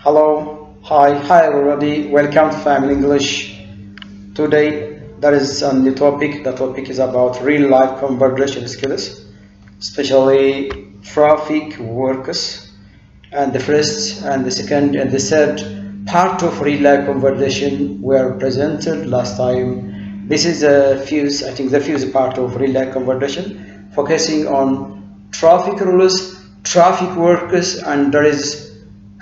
Hello, hi everybody. Welcome to Family English. Today there is a new topic. The topic is about real life conversation skills, especially traffic workers, and the first and the second and the third part of real life conversation were presented last time. This is the fifth part of real life conversation, focusing on traffic rules, traffic workers, and there is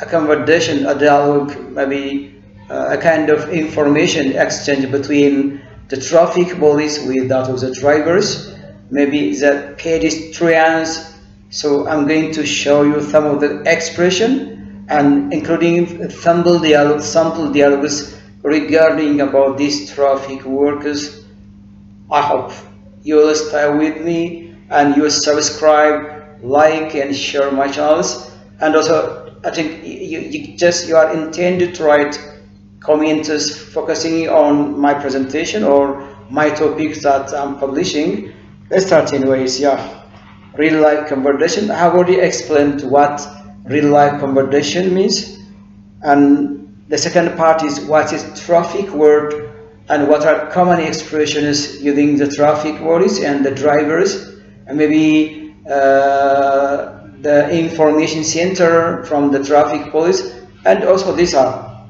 a conversation, a dialogue, maybe a kind of information exchange between the traffic police with that of the drivers, maybe the pedestrians. So I'm going to show you some of the expression and including sample dialogues regarding about these traffic workers. I hope you will stay with me and you will subscribe, like, and share my channels. And also, I think you are intended to write comments focusing on my presentation or my topics that I'm publishing. Let's start anyways. Yeah, real life conversation. I have already explained what real life conversation means, and the second part is what is traffic word and what are common expressions using the traffic police and the drivers, and maybe the information center from the traffic police, and also these are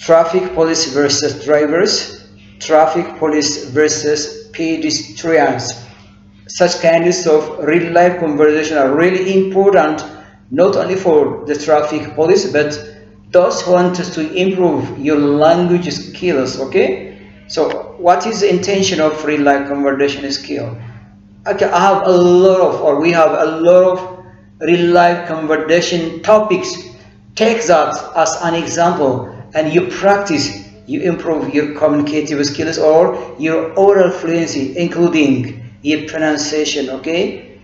traffic police versus drivers, traffic police versus pedestrians. Such kinds of real life conversation are really important, not only for the traffic police, but those who want to improve your language skills. Okay, so what is the intention of real life conversation skill? Okay, we have a lot of real life conversation topics. Take that as an example and you practice, you improve your communicative skills or your oral fluency, including your pronunciation. Okay,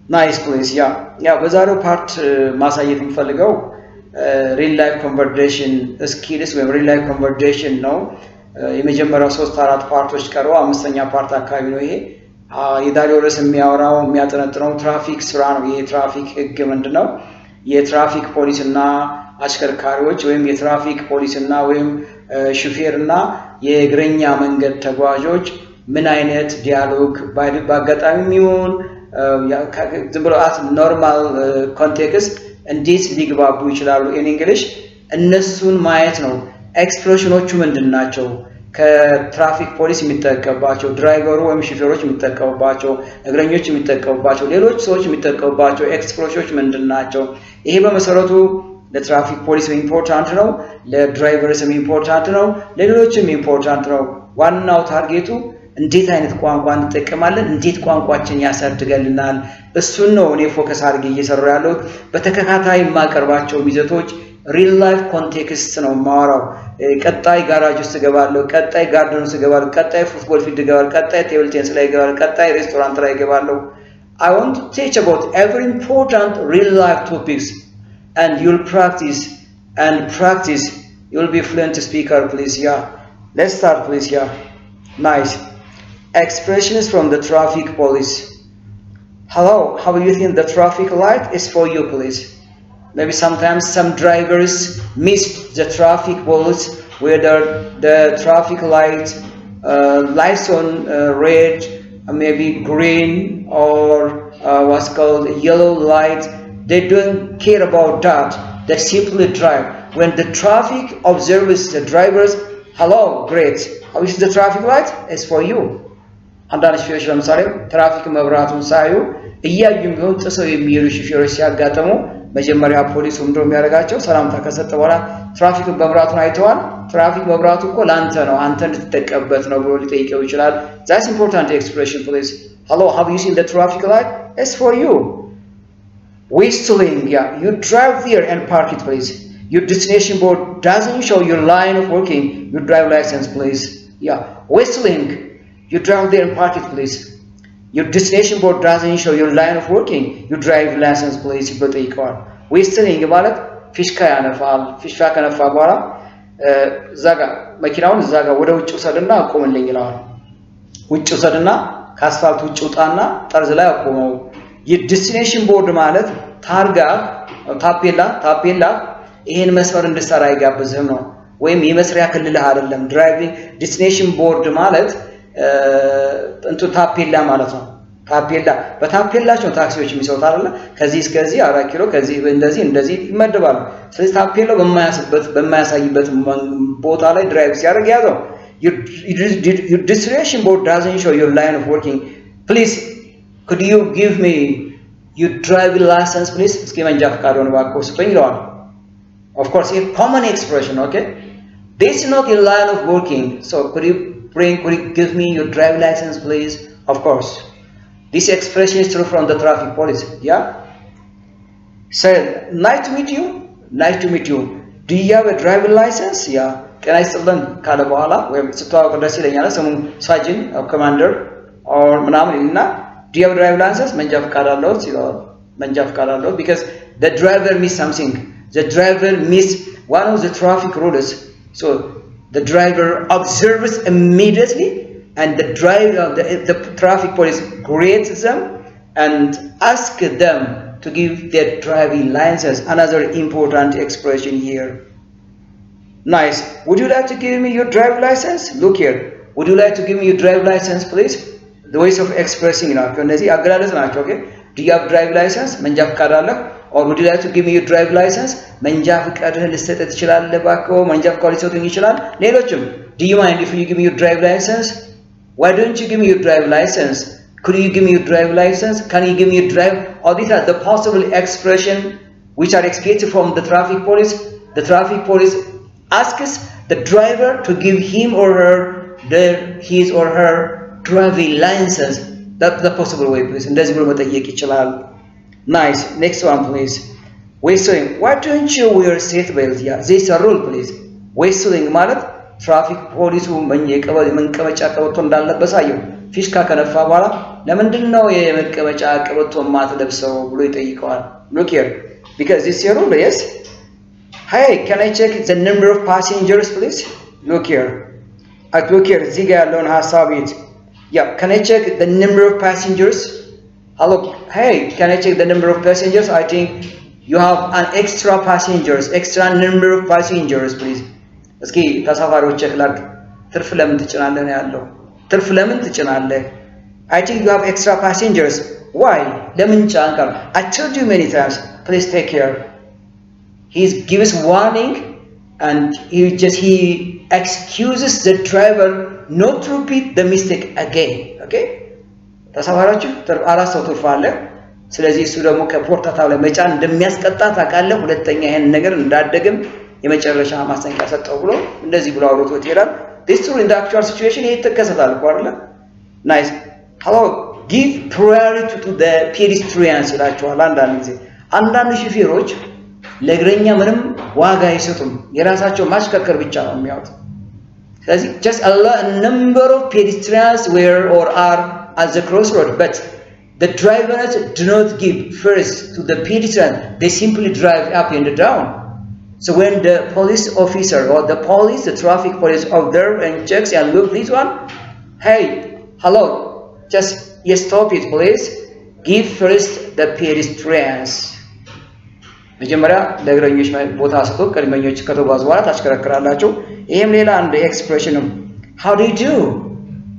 nice, please. በዛሬው ፓርት ማሳየት የምፈልገው real life conversation skills ወይም real life conversation ነው። የመጀመሪያው 3-4 ፓርቶች ቀርበው አምስተኛ ፓርት አካባቢ ነው ይሄ። የዛሬው ርዕስ የሚያጠነጥነው ትራፊክ ስራ ነው። የትራፊክ ህግ ምንድነው? የትራፊክ ፖሊስና አሽከርካሪዎች ወይም የትራፊክ ፖሊስና ወይም ሹፌርና የእግረኛ መንገድ ተጓዦች ምን አይነት ዲያሎግ በአጋጣሚ ይሁን ዝም ብሎ ኖርማል ኮንቴክስት እንዴት ሊግባቡ ይችላሉ ኢን እንግሊሽ እነሱን ማየት ነው። ኤክስፕሬሽኖቹ ምንድናቸው? ከትራፊክ ፖሊስ የሚጠቀሙባቸው ድራይቨሩ ወይም ሹፌሮች የሚጠቀሙባቸው እግረኞች የሚጠቀሙባቸው ሌሎች ሰዎች የሚጠቀሙባቸው ኤክስፕሬሽኖች ምንድናቸው? ይሄ በመሰረቱ ለትራፊክ ፖሊስ ኢምፖርታንት ነው፣ ለድራይቨርስም ኢምፖርታንት ነው፣ ለሌሎችም ኢምፖርታንት ነው። ዋናው ታርጌቱ እንዴት አይነት ቋንቋ እንጠቀማለን፣ እንዴት ቋንቋችን ያሳድጋልናል፣ እሱን ነው እኔ ፎከስ አድርጌ እየሰራሁ ያለሁት። በተከታታይ የማቀርባቸው ይዘቶች ሪል ላይፍ ኮንቴክስት ነው ማወራው። ቀጣይ ጋራጅ ውስጥ ገባለሁ፣ ቀጣይ ጋርደን ውስጥ ገባለሁ፣ ቀጣይ ፉትቦል ፊልድ ገባለሁ፣ ቀጣይ ቴብል ቴኒስ ላይ ገባለሁ፣ ቀጣይ ሬስቶራንት ላይ ገባለሁ። I want to teach about every important real life topics and you'll practice and practice. You'll be fluent speaker, please. Let's start, please. Nice. Expressions from the traffic police. Hello, how do you think the traffic light is for you, please? Maybe sometimes some drivers missed the traffic police, whether the traffic lights on red, maybe green, or what's called yellow light. They don't care about that. They simply drive. When the traffic observes the drivers, hello, great. How is the traffic light? It's for you. አንዳንድ ሹፌሮች ለምሳሌ ትራፊክ መብራቱን ሳዩ እያዩም ቢሆን ጥሰው የሚሄዱ ሹፌሮች ሲያጋጥሙ መጀመሪያ ፖሊሱ ምንድነው የሚያደርጋቸው? ሰላምታ ከሰጠ በኋላ ትራፊክ መብራቱን አይተዋል፣ ትራፊክ መብራቱ እኮ ላንተ ነው አንተ እንድትጠቀምበት ነው ብሎ ሊጠይቀው ይችላል። That's important expression, please. Hello, have you seen the traffic light? It's for you. Whistling, you drive there and park it, please. Your destination board doesn't show your line of working. Your drive license, please. Whistling, you drive there and park it, please. Your destination board doesn't show your line of working. You drive license, please. ብሎ ጠይቀዋል። whistling ማለት ፊሽካ ያነፋል። ፊሽካ ከነፋ በኋላ ዛጋ መኪናውን ዛጋ ወደ ውጭ ወሰድና አቆምልኝ ይላል። ውጭ ወሰድና ከአስፋልት ውጭ ውጣና ጠርዝ ላይ አቆመው። የዲስቲኔሽን ቦርድ ማለት ታርጋ ታፔላ ይሄን መስመር እንድትሰራ አይጋብዝህም ነው ወይም የመስሪያ ክልልህ አይደለም ድራይቪንግ ዴስቲኔሽን ቦርድ ማለት እንቱ ታፔላ ማለት ነው ታፔላ በታፔላቸው ታክሲዎች የሚሰሩት አይደለ ከዚህ እስከዚህ 4 ኪሎ ከዚህ እንደዚህ ይመደባሉ ስለዚህ ታፔላው በማያሳይበት ቦታ ላይ ድራይቭ ሲያደርግ ያዘው your destination board doesn't show your line of working please could you give me your driving license please እስኪ መንጃ ፈቃድዎን እባክዎ ስጡኝ ይለዋል of course a common expression okay this is not your line of working so could you give me your driving license please of course this expression is true from the traffic police yeah said nice to meet you do you have a driving license yeah can I still learn ካለ በኋላ ወይም ስትዋወቅ ደስ ይለኛል ሰሙን ሳጅን or commander or ምናምን እና do you have a driving license መንጃ ፈቃድ አለው ሲለው መንጃ ፈቃድ አለው because the driver missed something the driver missed one of the traffic rules so the driver observes immediately and the traffic police greets them and asks them to give their driving license another important expression here nice would you like to give me your driving license look here would you like to give me your driving license please the ways of expressing ናቸው እነዚህ አገላለጽ ናቸው okay do you have driving license መንጃ ፈቃድ አለህ or would you like to give me your driving license መንጃ ፈቃድህን ልትሰጥ ትችላለህ እባክዎ መንጃ ፈቃድ ሊሰጡኝ ይችላል ሌሎችም do you mind if you give me your driving license why don't you give me your driving license could you give me your driving license can you give me your drive or these are the possible expression which are expected from the traffic police asks the driver to give him or her his or her driving license that's the possible way please እንደዚህ ብሎ መጠየቅ ይችላል nice next one please whistling why don't you wear seat belt yeah this is a rule please whistling ማለት ትራፊክ ፖሊሱ መንቀመጫ ቀበቶ እንዳለበት አየው ፊሽካ ከነፋ በኋላ ለምንድነው የመቀመጫ ቀበቶ ማትለብሰው ብሎ ይጠይቀዋል look here because this is a rule yes hey can I check the number of passengers please look here እዚህ ጋር ያለውን ሐሳብ yeah can I check the number of passengers hello hey can I check the number of passengers I think you have an extra number of passengers please እስኪ ተሳፋሪዎች ቼክ ላድርግ ትርፍ ለምን ትጭናለህ ነው ያለው ትርፍ ለምን ትጭናለህ I think you have extra passengers why ለምን ጫንካል I told you many times please take care he gives warning and he excuses the driver not to repeat the mistake again okay ተሳፋሪዎች አራት ሰው ትርፍ አለ ስለዚህ እሱ ደግሞ ከፖርታታው ላይ መጫን እንደሚያስቀጣ ታውቃለህ ሁለተኛ ይሄን ነገር እንዳደግም የመጨረሻ ማስጠንቀቂያ ሰጠው ብሎ እንደዚህ ብሎ አውሮት ይላል this true in the actual situation ይሄ ተከሰታል እኮ አይደል nice hello give priority to the pedestrians ይላቸዋል አንዳንድ ሹፌሮች ለእግረኛ ምንም ዋጋ አይሰጡም የራሳቸው ማሽከርከር ብቻ ነው የሚያዩት ስለዚህ just allow a number of pedestrians were or are at the crossroad but the drivers do not give first to the pedestrian they simply drive up and down so when the police officer or the traffic police observe and checks and look this one hey hello just stop it please give first the pedestrians መጀመሪያ ለእግረኞች ቦታ ሰጥቶ ቀድመኞች ከተጓዙ በኋላ ታሽከረክራላችሁ ይሄም ሌላ አንድ ኤክስፕሬሽን ነው how do you do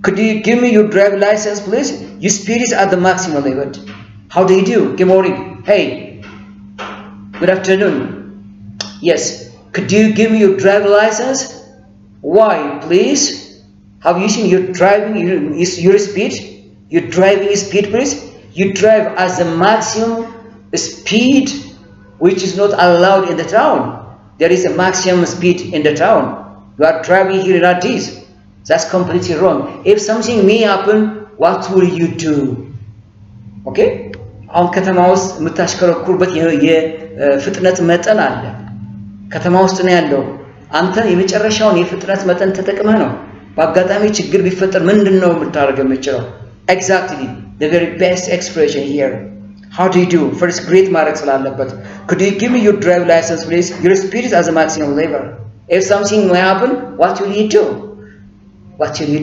could you give me your driving license please your speed is at the maximum level how do you do good morning hey good afternoon yes could you give me your driving license why please have you seen your driving your speed your driving speed please you drive at the maximum speed which is not allowed in the town there is a maximum speed in the town you are driving here like this that's completely wrong if something may happen what will you do okay አሁን ከተማ ውስጥ የምታሽከረክሩበት የፍጥነት መጠን አለ ከተማ ውስጥ ነው ያለው አንተ የመጨረሻውን የፍጥነት መጠን ተጠቅመህ ነው በአጋጣሚ ችግር ቢፈጠር ምንድነው የምታደርገው የምትችለው exactly the very best expression here how do you do first great ማድረግ ስላለበት could you give me your driving license please your speed is at the maximum level if something may happen what will you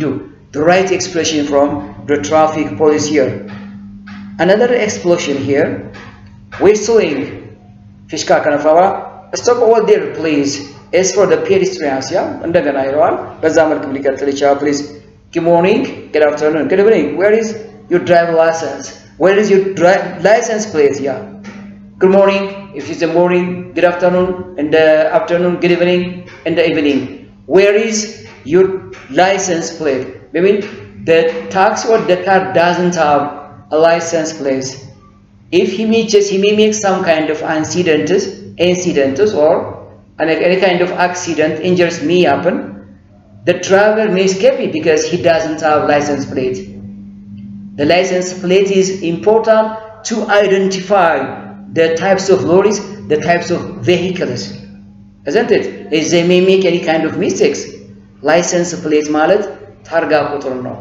do the right expression from the traffic police here another explosion here whistling ፊሽካ ከነፋ stop over there please is for the pedestrians yeah እንደገና ይለዋል በዛ መልኩ ሊቀጥል ይችላል please good morning good afternoon good evening where is your driver license where is your license plate yeah good morning if it's the morning good afternoon in the afternoon good evening in the evening where is your license plate maybe the taxi or the car doesn't have a license plate if he may make some kind of incidents or any kind of accident injuries may happen the driver may escape it because he doesn't have license plate the license plate is important to identify the types of lorries the types of vehicles isn't it if they may make any kind of mistakes license plate ማለት ታርጋ ቁጥር ነው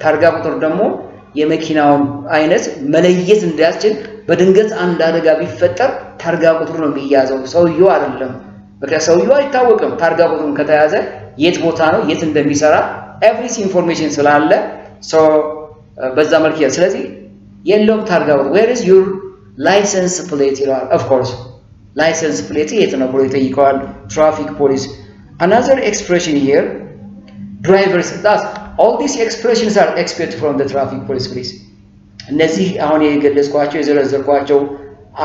ታርጋ ቁጥር ደግሞ የመኪናውን አይነት መለየት እንዲያስችል በድንገት አንድ አደጋ ቢፈጠር ታርጋ ቁጥሩ ነው የሚያዘው ሰውየው አይደለም ምክንያቱም ሰውየው አይታወቅም ታርጋ ቁጥሩን ከተያዘ የት ቦታ ነው የት እንደሚሰራ every information ስላለ so በዛ መልኩ ስለዚህ የለውም ታርጋ ቁጥር where is your license plate ይላል of course license plate የት ነው ብሎ ይጠይቀዋል traffic police another expression here drivers that all these expressions are expected from the traffic police please እነዚህ አሁን የገለጽኳቸው የዘረዘርኳቸው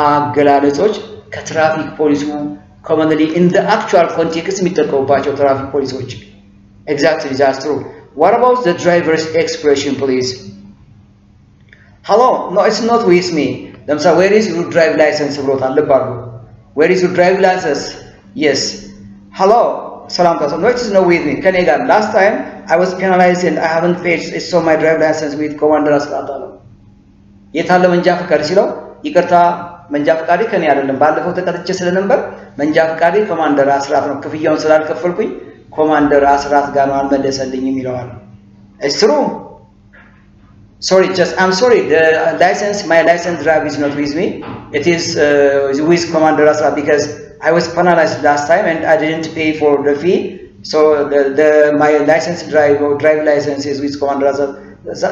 አገላለጾች ከትራፊክ ፖሊሱ commonly in the actual context የሚጠቀሙባቸው ትራፊክ ፖሊሶች exactly that's true what about the driver's expression please hello no it's not with me ለምሳሌ where is your drive license ብሎታል ልባሉ where is your drive license yes hello ሰላምታ no it is not with me ከኔ ጋር last time I was penalized and I haven't paid so my drive license with commander አስራት አለው የታለ መንጃ ፈቃድ ሲለው ይቅርታ መንጃ ፈቃዴ ከኔ አይደለም ባለፈው ተቀጥቼ ስለነበር መንጃ ፈቃዴ ኮማንደር አስራት ነው ክፍያውን ስላልከፈልኩኝ ኮማንደር አስራት ጋር ነው አልመለሰልኝም ይለዋል it's true sorry just I'm sorry the license my license drive is not with me it is with commander asrat because I was penalized last time and I didn't pay for the fee so my license drive license is with commander asrat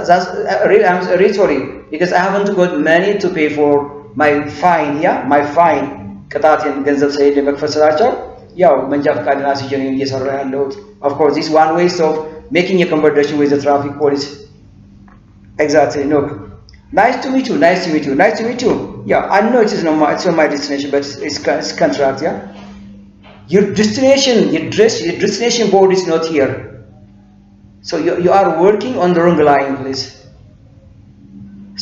that's really I'm really sorry because I haven't got money to pay for my fine yeah my fine ቅጣቴን ገንዘብ ስለሌለ መክፈል ስላልቻልኩ ያው መንጃ ፈቃድን አስይዤ ነው እየሰራሁ ያለሁት of course this one way of making a conversation with the traffic police exactly no nice to meet you yeah I know it's not my destination but it's contract yeah your destination board is not here so you are working on the wrong line please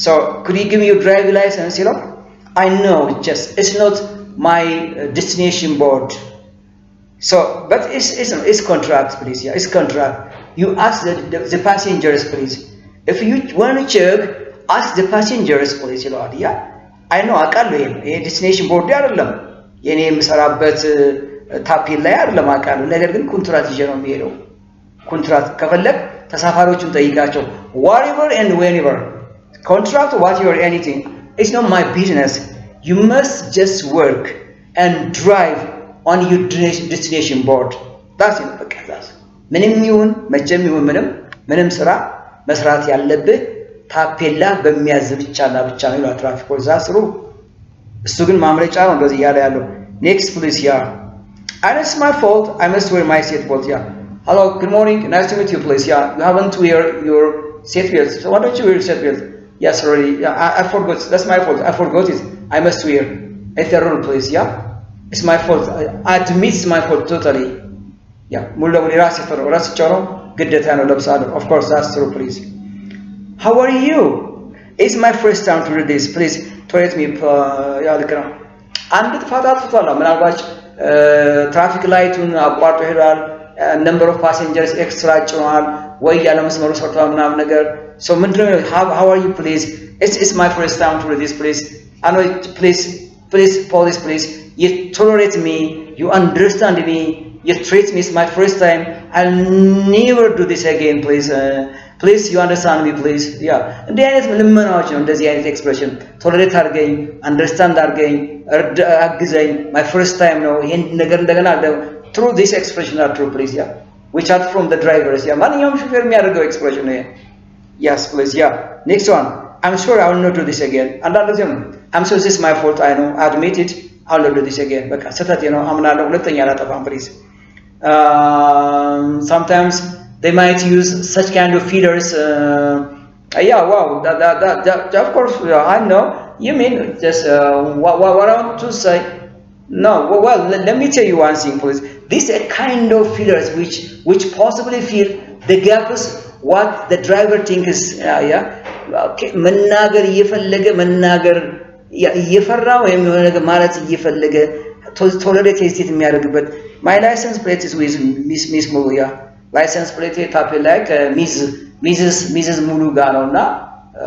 so could you give me your driving license you know I know it's not my destination board so but it's contract please yeah it's contract you ask the passengers please if you want to check ask the passengers please you know yeah I know አቃለሁ ይሄ destination board አይደለም የኔ የምሰራበት ታፔል ላይ አይደለም አቃለሁ ነገር ግን ኮንትራት ይዤ ነው የሚሄደው ኮንትራት ከፈለክ ተሳፋሪዎችን ጠይቃቸው whatever and whenever contract whatever anything it's not my business you must just work and drive on your destination board that's it በቃ that's ምንም ይሁን መቼም ይሁን ምንም ስራ መስራት ያለብህ ታፔላ በሚያዝ ብቻና ብቻ ነው ይላል ትራፊክ ፖሊስ አስሩ እሱ ግን ማምረጫ ነው እንደዚህ ያለ ያለው next please yeah and it's my fault I must wear my seat belt yeah hello good morning nice to meet you please yeah you haven't wear your seat belt so why don't you wear your seat belt yes sorry yeah, I forgot that's my fault I forgot it I must wear it's the rule please yeah it's my fault I admit it's my fault totally yeah ሙሉ ለሙሉ ራስቸው ነው ግዴታ ነው ለብሳለሁ of course that's true please how are you it's my first time to read this please tolerate me ያልከ ነው አንድ ጥፋት አጥፍቷል ምናልባት ትራፊክ ላይቱን አቋርጦ ሄዷል number of passengers extra ጭኗል ወይ ያለ መስመሩ ሰርቷል ምናምን ነገር so ምንድነው how are you please it's my first time to read this please I know please police please you tolerate me you understand me you treat me it's my first time I'll never do this again please you understand me please yeah እንደ አይነት ልመናዎች ነው እንደዚህ አይነት ኤክስፕሬሽን ቶለሬት አድርገኝ አንደርስታንድ አድርገኝ አግዘኝ my first time ነው ይሄን ነገር እንደገና through this expression are true please yeah which are from the drivers yeah ማንኛውም ሹፌር የሚያደርገው ኤክስፕሬሽን ነው yes please yeah next one I'm sure I will not do this again and I'm sure this is my fault I know I admit it I'll do this again. But please. Sometimes they might use such kind of feeders. Yeah, wow, that of course, I know. You mean just what I want to say? No, well, let me tell you one thing, please. This a kind of feeders which possibly fill the gaps what the driver thinks. Yeah, okay. መናገር እየፈለገ መናገር እየፈራው የሚሆነ ነገር ማለት እየፈለገ tolerate hesitate የሚያደርግበት my license plate is with Miss Muluya. License plate ታፔል like Mrs. Muluga ነውና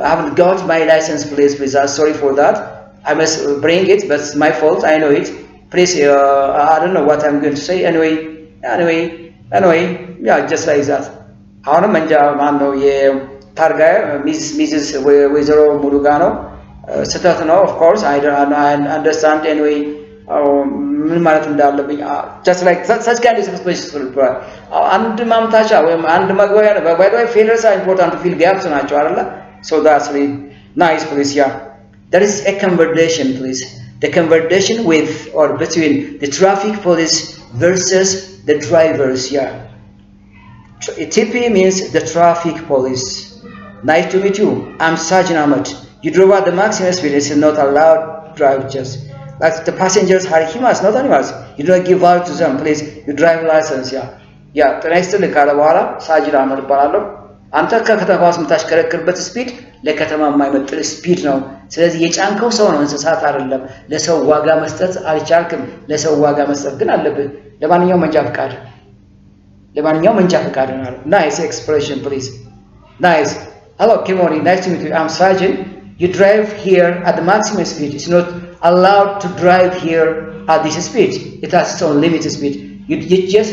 I haven't got my license plate with us. Sorry for that. I must bring it, but it's my fault. I know it. Please, I don't know what I'm going to say. Anyway, yeah, just like that. አሁንም እንጃ ማን ነው የታርጋ Mrs. ወይዘሮ ሙሉጋ ነው ስህተት ነው. Of course, I understand anyway. ምን ማለት እንዳለብኝ just like such kind of expressions አንድ ማምታቻ ወይም አንድ መግባቢያ ነው. by the way, failures are important to fill gaps ናቸው አይደለ? So that's really nice, please. Yeah, there is a conversation, please. The conversation with or between the traffic police versus the drivers. Yeah, TP means the traffic police. Nice to meet you. I'm Sergeant Ahmed. You drove at the maximum speed. It's not allowed drive just. Like the passengers are humans, not animals. You don't give value to them, please. You drive license. Yeah. Next to the Kalawara, Sergeant Ahmed Balalo. አንተ ከከተማ ውስጥ የምታሽከረክርበት ስፒድ ለከተማ የማይመጥን ስፒድ ነው። ስለዚህ የጫንከው ሰው ነው እንስሳት አይደለም። ለሰው ዋጋ መስጠት አልቻልክም። ለሰው ዋጋ መስጠት ግን አለብህ። ለማንኛውም መንጃ ፈቃድ ነው። Nice expression, please. Nice. Hello, Kimori. Nice to meet you. I'm Sergeant. You drive here at the maximum speed. It's not allowed to drive here at this speed. It has its own limited speed.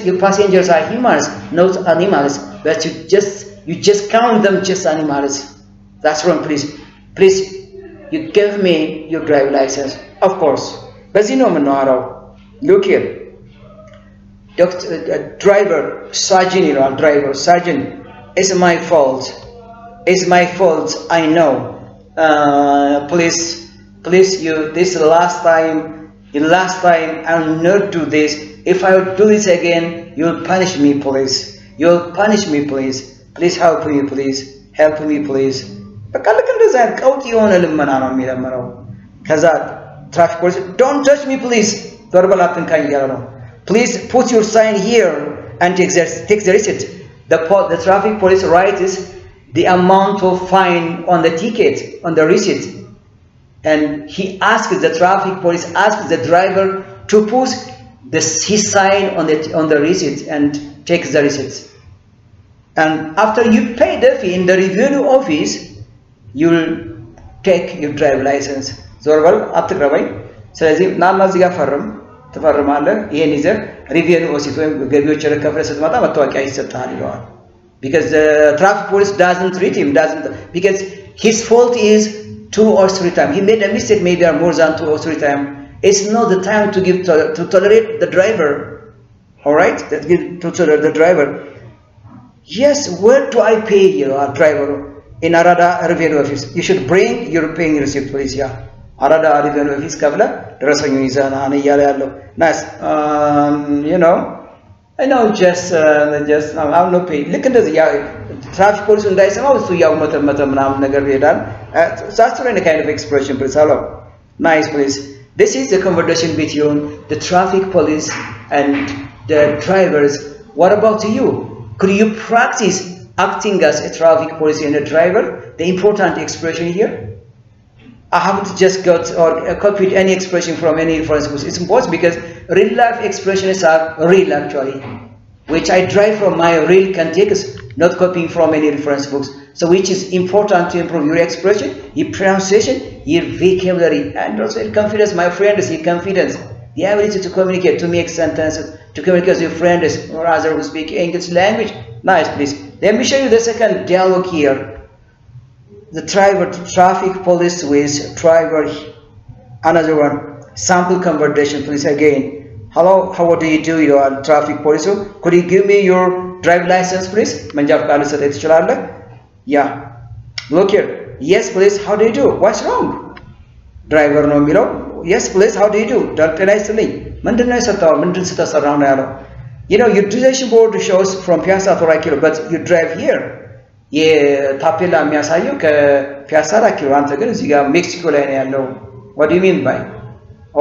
Your passengers are humans, not animals. But you just count them just animals. That's wrong, please. Please, you give me your drive license. Of course. Look here. Sergeant, it's my fault. It's my fault, I know. Please, this last time, I'll not do this. If I do this again, you'll punish me, please. Please help me, please. በቃ ልክ እንደዛ ቀውጥ የሆነ ልመና ነው የሚለምነው። ከዛ ትራፊክ ፖሊስ don't touch me, please. ዞርበል አትንካኝ እያለ ነው። Please put your sign here and take the receipt. The traffic police writes the amount of fine on the ticket, on the receipt. And the traffic police asks the driver to put his sign on the receipt and take the receipt. And after you pay the fee in the revenue office, you'll take your drive license. ዞርበል አትቅረበኝ። ስለዚህ ናና እዚህ ጋር ትፈርማለህ። ይሄን ይዘህ revenue office ወይም ገቢዎች ረከፍለህ ስትመጣ መታወቂያ ይሰጥሃል ይለዋል። Because the traffic police doesn't treat him, because his fault is 2 or 3 times. He made a mistake maybe more than 2 or 3 times. It's not the time to tolerate the driver. Alright? To tolerate the driver. Yes, where do I pay your driver? In Arada Revenue Office. You should bring your paying receipt, please. Yeah. Arada Revenue Office kabla ደረሰኙን ይዘህ ና እያለ ያለው nice. I know just I'm not pay. ልክ እንደዚህ ትራፊክ ፖሊሱ እንዳይሰማው እሱ እያጉመተመተ ምናምን ነገር ይሄዳል። That's really kind of expression, please. Hello. Nice, please. This is the conversation between the traffic police and the drivers. What about you? Could you practice acting as a traffic police and a driver? The important expression here. I haven't just got or copied any expression from any reference books. It's important because real life expressions are real actually, which I derive from my real context, not copying from any reference books. So which is important to improve your expression, your pronunciation, your vocabulary, and also your confidence. My friend is your confidence. The ability to communicate, to make sentences, to communicate with your friends or others who speak English language. Nice, please. Let me show you the second dialogue here. The traffic police with driver. Another one. Sample conversation, please. Again. Hello, how do you do? You are traffic police. Could you give me your drive license, please? መንጃ ፈቃድ ልትሰጠኝ ትችላለህ? Yeah. Look here. Yes, please. How do you do? What's wrong? ድራይቨር ነው የሚለው። yes please how do you do ጤና ይስጥልኝ ምንድን ነው የሰጠው ምንድን ስተሰራው ነው ያለው። utilization board shows from Piazza to Rakilo but you drive here የታፔላ የሚያሳየው ከፒያሳ ራኪሎ አንተ ግን እዚህ ጋር ሜክሲኮ ላይ ነው ያለው። what do you mean by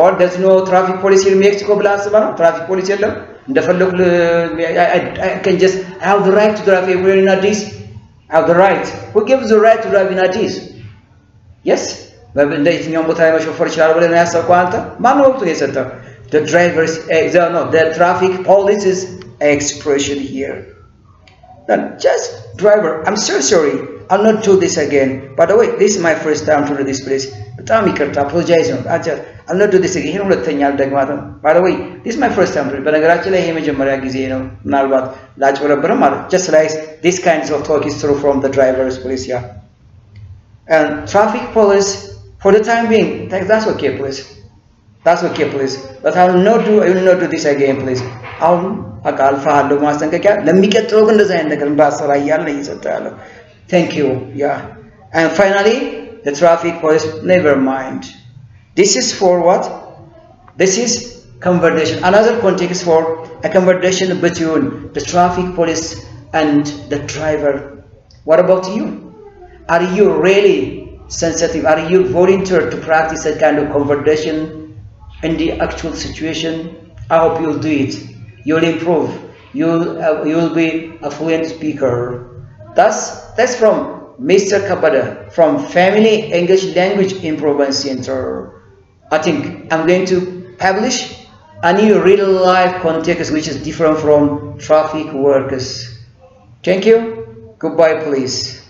or there's no traffic police in Mexico ብላ አስባ ነው ትራፊክ ፖሊስ የለም እንደፈለኩ I can just I have the right to drive everywhere in Addis. I have the right. Who gives the right to drive in Addis? Yes እንደ የትኛውም ቦታ ላይ መሾፈር ይችላል ብለህ ነው ያሰብከው አንተ ማን ነው ወጥቶ የሰጠው? The drivers the traffic police's expression here. Then just driver I'm so sorry I'll not do this again. By the way this is my first time to do this place. በጣም ይቅርታ apologize ነው I'll not do this again. ይሄን ሁለተኛ አልደግማትም። By the way this is my first time to በነገራችን ላይ ይሄ መጀመሪያ ጊዜ ነው ምናልባት ላጭበረብርም ማለት just like this kinds of talk is true from the drivers police yeah. And traffic police for the time being that's okay please but I will not do this again please. አሁን አቃልፋለሁ ማስጠንቀቂያ ለሚቀጥለው ግን እንደዛ አይነት ነገር እንዳሰራ ያለ ይሰጣል። Thank you yeah. And finally the traffic police never mind. This is for what? This is conversation. Another context for a conversation between the traffic police and the driver. What about you? Are you really sensitive? Are you volunteer to practice that kind of conversation in the actual situation? I hope you'll do it. You'll improve. You'll be a fluent speaker. That's from Mr. Kabada from Family English Language Improvement Center. I think I'm going to publish a new real life context which is different from traffic workers. Thank you. Goodbye, please.